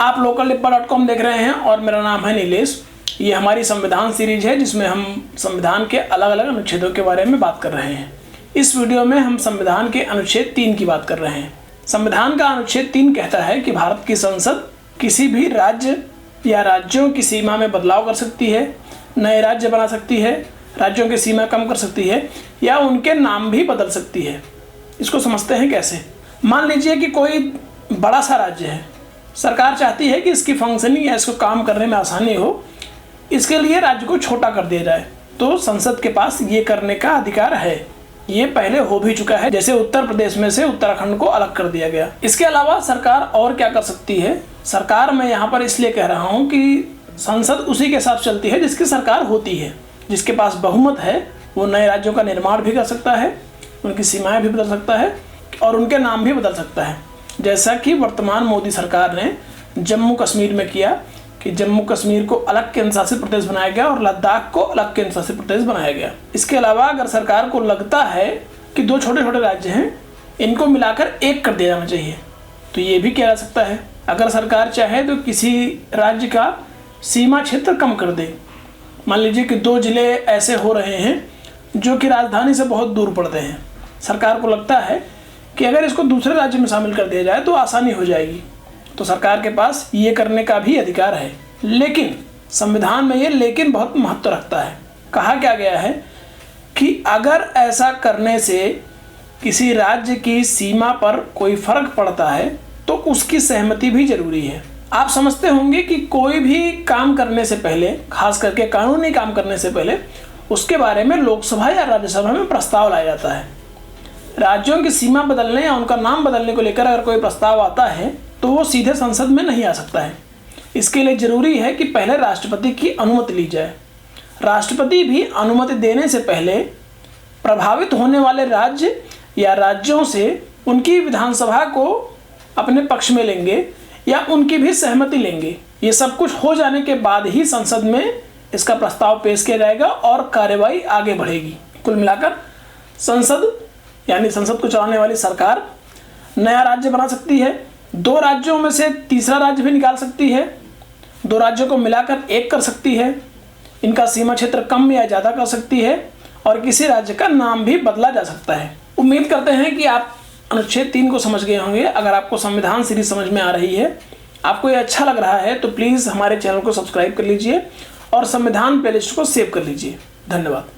आप लोकलडिब्बा.com देख रहे हैं और मेरा नाम है नीलेश। ये हमारी संविधान सीरीज है जिसमें हम संविधान के अलग अलग अनुच्छेदों के बारे में बात कर रहे हैं। इस वीडियो में हम संविधान के अनुच्छेद 3 की बात कर रहे हैं। संविधान का अनुच्छेद 3 कहता है कि भारत की संसद किसी भी राज्य या राज्यों की सीमा में बदलाव कर सकती है, नए राज्य बना सकती है, राज्यों की सीमा कम कर सकती है या उनके नाम भी बदल सकती है। इसको समझते हैं कैसे। मान लीजिए कि कोई बड़ा सा राज्य है, सरकार चाहती है कि इसकी फंक्शनिंग या इसको काम करने में आसानी हो, इसके लिए राज्य को छोटा कर दिया जाए, तो संसद के पास ये करने का अधिकार है। ये पहले हो भी चुका है, जैसे उत्तर प्रदेश में से उत्तराखंड को अलग कर दिया गया। इसके अलावा सरकार और क्या कर सकती है। सरकार मैं यहाँ पर इसलिए कह रहा हूँ कि संसद उसी के साथ चलती है जिसकी सरकार होती है। जिसके पास बहुमत है वो नए राज्यों का निर्माण भी कर सकता है, उनकी सीमाएं भी बदल सकता है और उनके नाम भी बदल सकता है। जैसा कि वर्तमान मोदी सरकार ने जम्मू कश्मीर में किया कि जम्मू कश्मीर को अलग केंद्र शासित प्रदेश बनाया गया और लद्दाख को अलग केंद्र शासित प्रदेश बनाया गया। इसके अलावा अगर सरकार को लगता है कि दो छोटे छोटे राज्य हैं, इनको मिलाकर एक कर दिया जाना चाहिए, तो ये भी किया जा सकता है। अगर सरकार चाहे तो किसी राज्य का सीमा क्षेत्र कम कर दे। मान लीजिए कि 2 जिले ऐसे हो रहे हैं जो कि राजधानी से बहुत दूर पड़ते हैं। सरकार को लगता है कि अगर इसको दूसरे राज्य में शामिल कर दिया जाए तो आसानी हो जाएगी, तो सरकार के पास ये करने का भी अधिकार है। लेकिन संविधान में ये लेकिन बहुत महत्व रखता है। कहा क्या गया है कि अगर ऐसा करने से किसी राज्य की सीमा पर कोई फर्क पड़ता है तो उसकी सहमति भी जरूरी है। आप समझते होंगे कि कोई भी काम करने से पहले, खास करके कानूनी काम करने से पहले, उसके बारे में लोकसभा या राज्यसभा में प्रस्ताव लाया जाता है। राज्यों की सीमा बदलने या उनका नाम बदलने को लेकर अगर कोई प्रस्ताव आता है तो वो सीधे संसद में नहीं आ सकता है। इसके लिए जरूरी है कि पहले राष्ट्रपति की अनुमति ली जाए। राष्ट्रपति भी अनुमति देने से पहले प्रभावित होने वाले राज्य या राज्यों से उनकी विधानसभा को अपने पक्ष में लेंगे या उनकी भी सहमति लेंगे। ये सब कुछ हो जाने के बाद ही संसद में इसका प्रस्ताव पेश किया जाएगा और कार्यवाही आगे बढ़ेगी। कुल मिलाकर संसद यानी संसद को चलाने वाली सरकार नया राज्य बना सकती है, 2 राज्यों में से तीसरा राज्य भी निकाल सकती है, 2 राज्यों को मिलाकर एक कर सकती है, इनका सीमा क्षेत्र कम या ज़्यादा कर सकती है और किसी राज्य का नाम भी बदला जा सकता है। उम्मीद करते हैं कि आप अनुच्छेद 3 को समझ गए होंगे। अगर आपको संविधान सीरीज समझ में आ रही है, आपको ये अच्छा लग रहा है, तो प्लीज़ हमारे चैनल को सब्सक्राइब कर लीजिए और संविधान प्लेलिस्ट को सेव कर लीजिए। धन्यवाद।